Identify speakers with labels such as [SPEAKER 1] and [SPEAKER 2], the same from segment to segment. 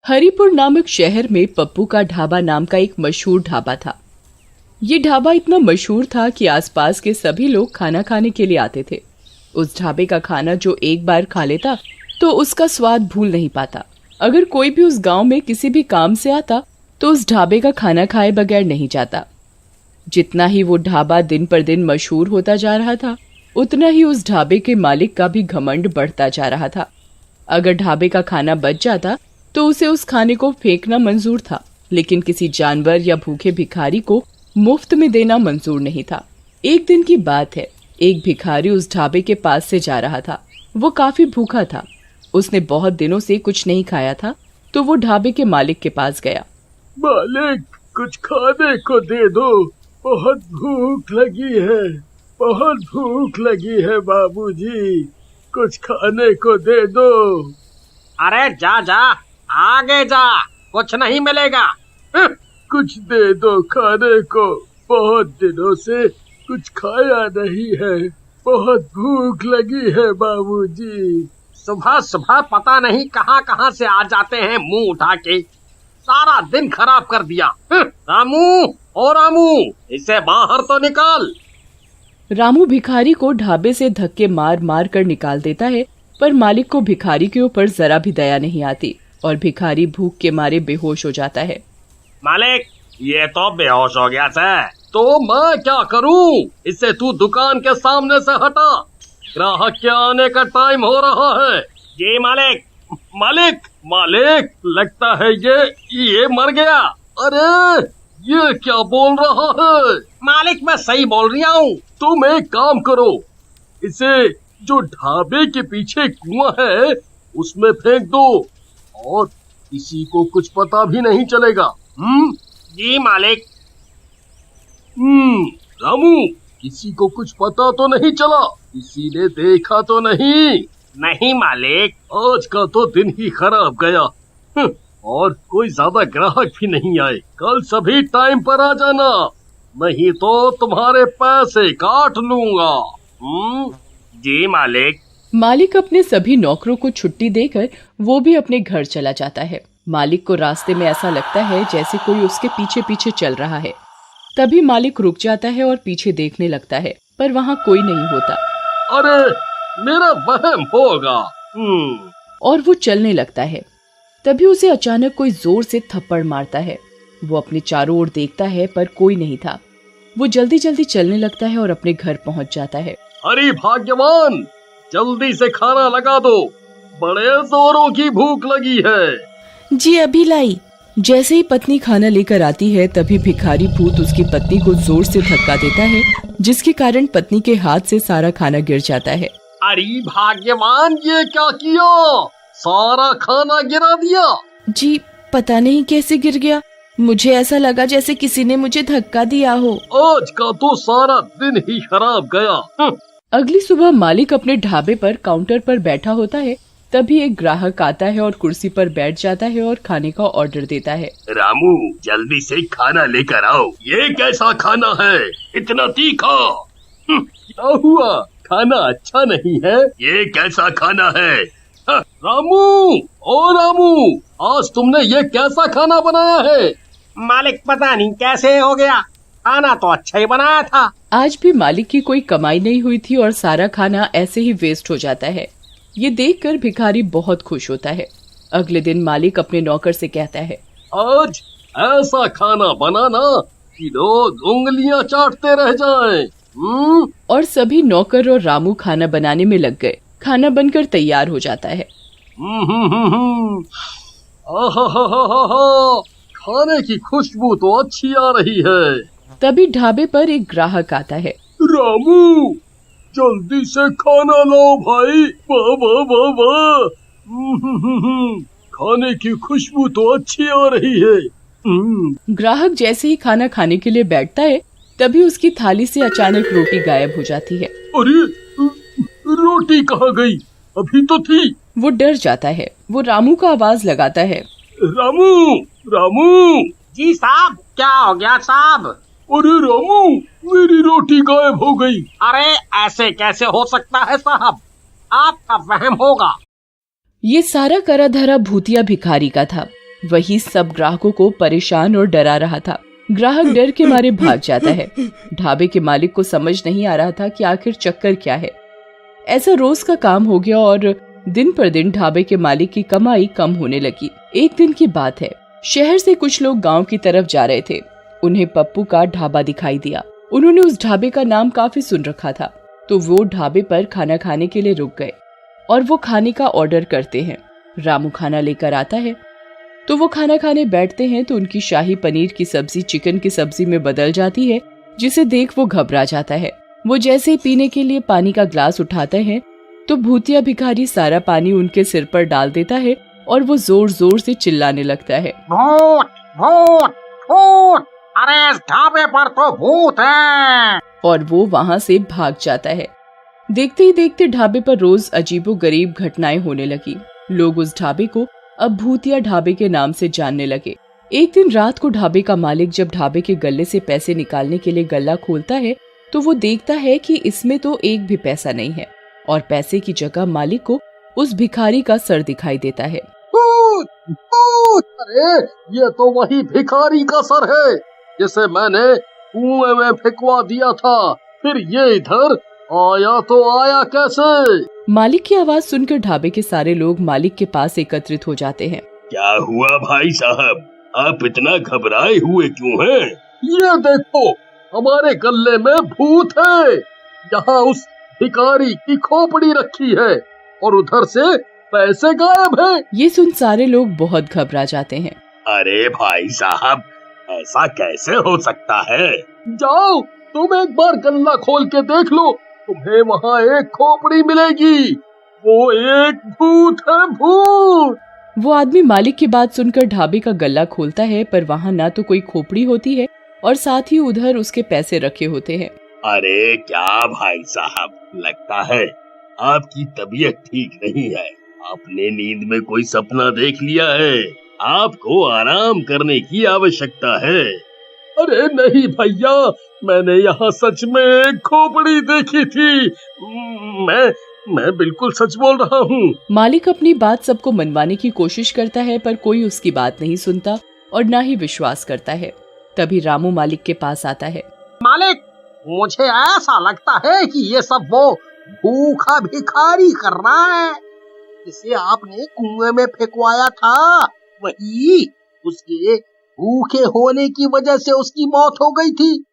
[SPEAKER 1] हरिपुर नामक शहर में पप्पू का ढाबा नाम का एक मशहूर ढाबा था। ये ढाबा इतना मशहूर था कि आसपास के सभी लोग खाना खाने के लिए आते थे। उस ढाबे का खाना जो एक बार खा लेता तो उसका स्वाद भूल नहीं पाता। अगर कोई भी उस गांव में किसी भी काम से आता तो उस ढाबे का खाना खाए बगैर नहीं जाता। जितना ही वो ढाबा दिन पर दिन मशहूर होता जा रहा था, उतना ही उस ढाबे के मालिक का भी घमंड बढ़ता जा रहा था। अगर ढाबे का खाना बच जाता तो उसे उस खाने को फेंकना मंजूर था, लेकिन किसी जानवर या भूखे भिखारी को मुफ्त में देना मंजूर नहीं था। एक दिन की बात है, एक भिखारी उस ढाबे के पास से जा रहा था। वो काफी भूखा था। उसने बहुत दिनों से कुछ नहीं खाया था, तो वो ढाबे के मालिक के पास गया।
[SPEAKER 2] मालिक, कुछ खाने को दे दो, बहुत भूख लगी है, बहुत भूख लगी है बाबूजी, कुछ खाने को दे दो।
[SPEAKER 3] अरे जा जा, आगे जा, कुछ नहीं मिलेगा।
[SPEAKER 2] कुछ दे दो खाने को, बहुत दिनों से कुछ खाया नहीं है, बहुत भूख लगी है बाबूजी।
[SPEAKER 3] सुबह सुबह पता नहीं कहां कहां से आ जाते हैं मुंह उठा के, सारा दिन खराब कर दिया। रामू, ओ रामू, इसे बाहर तो निकाल।
[SPEAKER 1] रामू भिखारी को ढाबे से धक्के मार मार कर निकाल देता है, पर मालिक को भिखारी के ऊपर जरा भी दया नहीं आती और भिखारी भूख के मारे बेहोश हो जाता है।
[SPEAKER 3] मालिक, ये तो बेहोश हो गया है। तो मैं क्या करूं? इसे तू दुकान के सामने से हटा, ग्राहक के आने का टाइम हो रहा है। जी मालिक। मालिक, मालिक, लगता है ये मर गया। अरे ये क्या बोल रहा है? मालिक, मैं सही बोल रहा हूँ।
[SPEAKER 2] तुम एक काम करो, इसे जो ढाबे के पीछे कुआं है उसमें फेंक दो और किसी को कुछ पता भी नहीं चलेगा।
[SPEAKER 3] जी मालिक।
[SPEAKER 2] रामू, किसी को कुछ पता तो नहीं चला? किसी ने देखा तो नहीं?
[SPEAKER 3] नहीं मालिक।
[SPEAKER 2] आज का तो दिन ही खराब गया। और कोई ज्यादा ग्राहक भी नहीं आए। कल सभी टाइम पर आ जाना, नहीं तो तुम्हारे पैसे काट लूंगा।
[SPEAKER 3] जी मालिक।
[SPEAKER 1] मालिक अपने सभी नौकरों को छुट्टी देकर वो भी अपने घर चला जाता है। मालिक को रास्ते में ऐसा लगता है जैसे कोई उसके पीछे पीछे चल रहा है। तभी मालिक रुक जाता है और पीछे देखने लगता है, पर वहाँ कोई नहीं होता।
[SPEAKER 2] अरे मेरा वहम होगा।
[SPEAKER 1] और वो चलने लगता है। तभी उसे अचानक कोई जोर से थप्पड़ मारता है। वो अपने चारों ओर देखता है, पर कोई नहीं था। वो जल्दी जल्दी चलने लगता है और अपने घर पहुँच जाता है।
[SPEAKER 2] अरे भाग्यवान, जल्दी से खाना लगा दो, बड़े जोरों की भूख लगी है।
[SPEAKER 1] जी अभी लाई। जैसे ही पत्नी खाना लेकर आती है, तभी भिखारी भूत उसकी पत्नी को जोर से धक्का देता है, जिसके कारण पत्नी के हाथ से सारा खाना गिर जाता है।
[SPEAKER 2] अरे भाग्यवान, ये क्या किया? सारा खाना गिरा दिया।
[SPEAKER 1] जी पता नहीं कैसे गिर गया, मुझे ऐसा लगा जैसे किसी ने मुझे धक्का दिया हो।
[SPEAKER 2] आज का तो सारा दिन ही खराब गया।
[SPEAKER 1] अगली सुबह मालिक अपने ढाबे पर काउंटर पर बैठा होता है। तभी एक ग्राहक आता है और कुर्सी पर बैठ जाता है और खाने का ऑर्डर देता है।
[SPEAKER 2] रामू, जल्दी से खाना लेकर आओ। ये कैसा खाना है, इतना तीखा? क्या हुआ, खाना अच्छा नहीं है? ये कैसा खाना है? रामू, ओ रामू, आज तुमने ये कैसा खाना बनाया है?
[SPEAKER 3] मालिक, पता नहीं कैसे हो गया, खाना तो अच्छा ही बनाया था।
[SPEAKER 1] आज भी मालिक की कोई कमाई नहीं हुई थी और सारा खाना ऐसे ही वेस्ट हो जाता है। ये देखकर भिखारी बहुत खुश होता है। अगले दिन मालिक अपने नौकर से कहता है,
[SPEAKER 2] आज ऐसा खाना बनाना कि लोग उंगलियां चाटते रह जाएं।
[SPEAKER 1] और सभी नौकर और रामू खाना बनाने में लग गए। खाना बनकर तैयार हो जाता है।
[SPEAKER 2] खाने की खुशबू तो अच्छी आ रही है।
[SPEAKER 1] तभी ढाबे पर एक ग्राहक आता है।
[SPEAKER 2] रामू, जल्दी से खाना लाओ भाई। वाह वाह वाह वाह, खाने की खुशबू तो अच्छी आ रही है।
[SPEAKER 1] ग्राहक जैसे ही खाना खाने के लिए बैठता है, तभी उसकी थाली से अचानक रोटी गायब हो जाती है।
[SPEAKER 2] अरे रोटी कहाँ गई? अभी तो थी।
[SPEAKER 1] वो डर जाता है। वो रामू का आवाज लगाता है।
[SPEAKER 2] रामू, रामू।
[SPEAKER 3] जी साहब, क्या हो गया साहब?
[SPEAKER 2] अरे रामू, मेरी रोटी गायब हो गई।
[SPEAKER 3] अरे ऐसे कैसे हो सकता है साहब, आपका वहम होगा।
[SPEAKER 1] ये सारा करा धरा भूतिया भिखारी का था। वही सब ग्राहकों को परेशान और डरा रहा था। ग्राहक डर के मारे भाग जाता है। ढाबे के मालिक को समझ नहीं आ रहा था कि आखिर चक्कर क्या है। ऐसा रोज का काम हो गया और दिन पर दिन ढाबे के मालिक की कमाई कम होने लगी। एक दिन की बात है, शहर से कुछ लोग गांव की तरफ जा रहे थे। उन्हें पप्पू का ढाबा दिखाई दिया। उन्होंने उस ढाबे का नाम काफी सुन रखा था, तो वो ढाबे पर खाना खाने के लिए रुक गए और वो खाने का ऑर्डर करते हैं। रामू खाना लेकर आता है तो वो खाना खाने बैठते हैं तो उनकी शाही पनीर की सब्जी चिकन की सब्जी में बदल जाती है, जिसे देख वो घबरा जाता है। वो जैसे ही पीने के लिए पानी का ग्लास उठाते हैं तो भूतिया भिखारी सारा पानी उनके सिर पर डाल देता है और वो जोर जोर से चिल्लाने लगता है,
[SPEAKER 3] भूत भूत भूत, अरे इस ढाबे पर तो भूत है।
[SPEAKER 1] और वो वहाँ से भाग जाता है। देखते ही देखते ढाबे पर रोज अजीबोगरीब घटनाएं होने लगी। लोग उस ढाबे को अब भूतिया ढाबे के नाम से जानने लगे। एक दिन रात को ढाबे का मालिक जब ढाबे के गल्ले से पैसे निकालने के लिए गल्ला खोलता है तो वो देखता है कि इसमें तो एक भी पैसा नहीं है और पैसे की जगह मालिक को उस भिखारी का सर दिखाई देता है।
[SPEAKER 2] भूत भूत, अरे ये तो वही भिखारी का सर है जिसे मैंने कुएं में फेंकवा दिया था। फिर ये इधर आया तो आया कैसे?
[SPEAKER 1] मालिक की आवाज सुनकर ढाबे के सारे लोग मालिक के पास एकत्रित हो जाते हैं।
[SPEAKER 2] क्या हुआ भाई साहब, आप इतना घबराए हुए क्यों हैं? ये देखो, हमारे गल्ले में भूत है। यहाँ उस भिखारी की खोपड़ी रखी है और उधर से पैसे गायब हैं।
[SPEAKER 1] ये सुन सारे लोग बहुत घबरा जाते हैं।
[SPEAKER 2] अरे भाई साहब, ऐसा कैसे हो सकता है? जाओ, तुम एक बार गल्ला खोल के देख लो, तुम्हें वहाँ एक खोपड़ी मिलेगी। वो एक भूत है, भूत।
[SPEAKER 1] वो आदमी मालिक की बात सुनकर ढाबे का गल्ला खोलता है, पर वहाँ ना तो कोई खोपड़ी होती है और साथ ही उधर उसके पैसे रखे होते हैं।
[SPEAKER 2] अरे क्या भाई साहब, लगता है आपकी तबीयत ठीक नहीं है। आपने नींद में कोई सपना देख लिया है। आपको आराम करने की आवश्यकता है। अरे नहीं भैया, मैंने यहाँ सच में एक खोपड़ी देखी थी। मैं बिल्कुल सच बोल रहा हूँ।
[SPEAKER 1] मालिक अपनी बात सबको मनवाने की कोशिश करता है, पर कोई उसकी बात नहीं सुनता और ना ही विश्वास करता है। तभी रामू मालिक के पास आता है।
[SPEAKER 3] मालिक, मुझे ऐसा लगता है कि ये सब वो भूखा भिखारी कर रहा है जिसे आपने कुएं में फेंकवाया था। वही उसके भूखे होने की वजह से उसकी मौत हो गई थी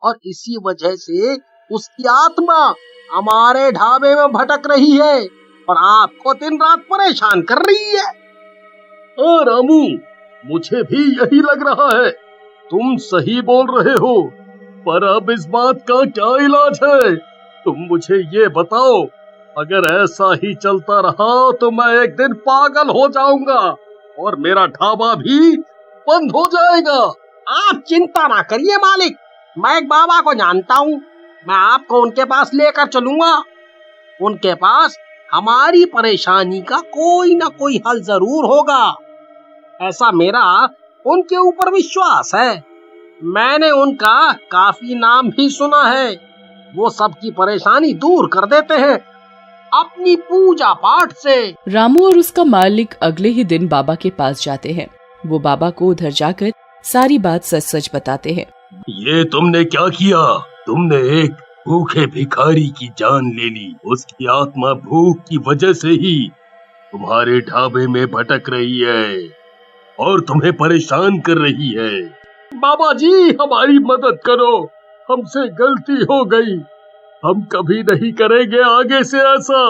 [SPEAKER 3] और इसी वजह से उसकी आत्मा हमारे ढाबे में भटक रही है और आपको दिन रात परेशान कर रही है।
[SPEAKER 2] रामू, मुझे भी यही लग रहा है। तुम सही बोल रहे हो, पर अब इस बात का क्या इलाज है? तुम मुझे ये बताओ। अगर ऐसा ही चलता रहा तो मैं एक दिन पागल हो जाऊंगा और मेरा ढाबा भी बंद हो जाएगा।
[SPEAKER 3] आप चिंता ना करिए मालिक, मैं एक बाबा को जानता हूँ। मैं आपको उनके पास लेकर चलूंगा। उनके पास हमारी परेशानी का कोई ना कोई हल जरूर होगा। ऐसा मेरा उनके ऊपर विश्वास है। मैंने उनका काफी नाम भी सुना है। वो सबकी परेशानी दूर कर देते हैं अपनी पूजा पाठ से।
[SPEAKER 1] रामू और उसका मालिक अगले ही दिन बाबा के पास जाते हैं। वो बाबा को उधर जाकर सारी बात सच सच बताते हैं।
[SPEAKER 2] ये तुमने क्या किया? तुमने एक भूखे भिखारी की जान ले ली। उसकी आत्मा भूख की वजह से ही तुम्हारे ढाबे में भटक रही है और तुम्हें परेशान कर रही है। बाबा जी, हमारी मदद करो, हमसे गलती हो गई। हम कभी नहीं करेंगे आगे से ऐसा।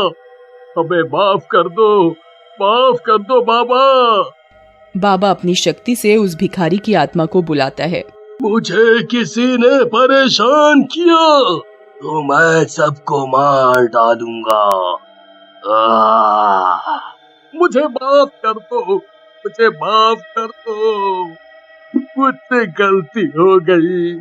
[SPEAKER 2] हमें माफ कर दो बाबा।
[SPEAKER 1] बाबा अपनी शक्ति से उस भिखारी की आत्मा को बुलाता है।
[SPEAKER 2] मुझे किसी ने परेशान किया तो मैं सबको मार डालूंगा। मुझे माफ कर दो, मुझसे गलती हो गई।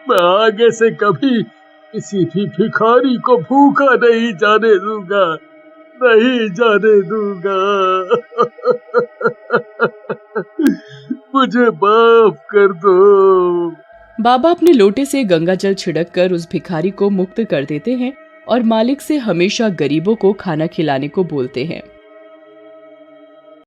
[SPEAKER 2] मैं आगे से कभी किसी भी भिखारी को भूखा नहीं जाने दूंगा। मुझे माफ कर दो।
[SPEAKER 1] बाबा अपने लोटे से गंगा जल छिड़ककर उस भिखारी को मुक्त कर देते हैं और मालिक से हमेशा गरीबों को खाना खिलाने को बोलते हैं।